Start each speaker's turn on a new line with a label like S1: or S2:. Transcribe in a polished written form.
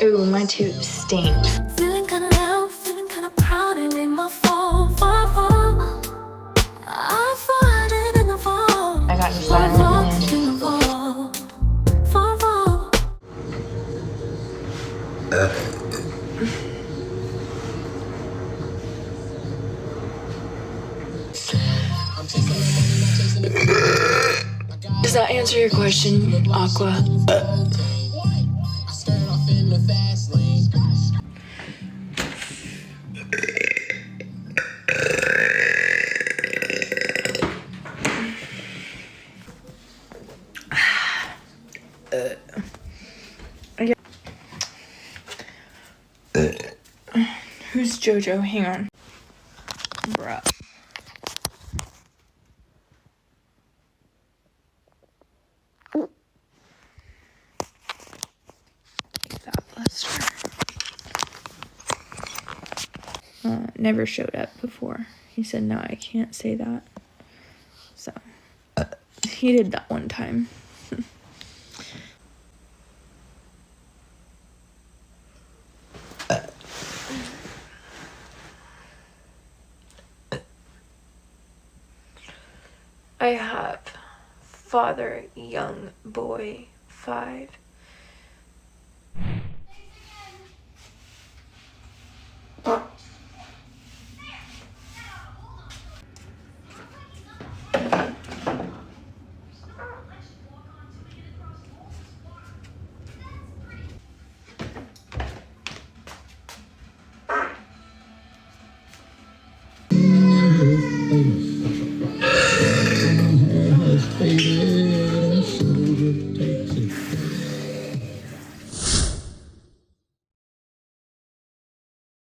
S1: Ooh, my tubes stink.
S2: Feeling kinda loud, feeling kinda proud, it ain't my fault. I find it in the fall.
S1: I got silent.
S2: In the fall.
S1: Does that answer your question, Aqua? Who's Jojo? Hang on. Bruh. God bless her. Never showed up before. He said, no, I can't say that. So, he did that one time. I have father, young boy, 5.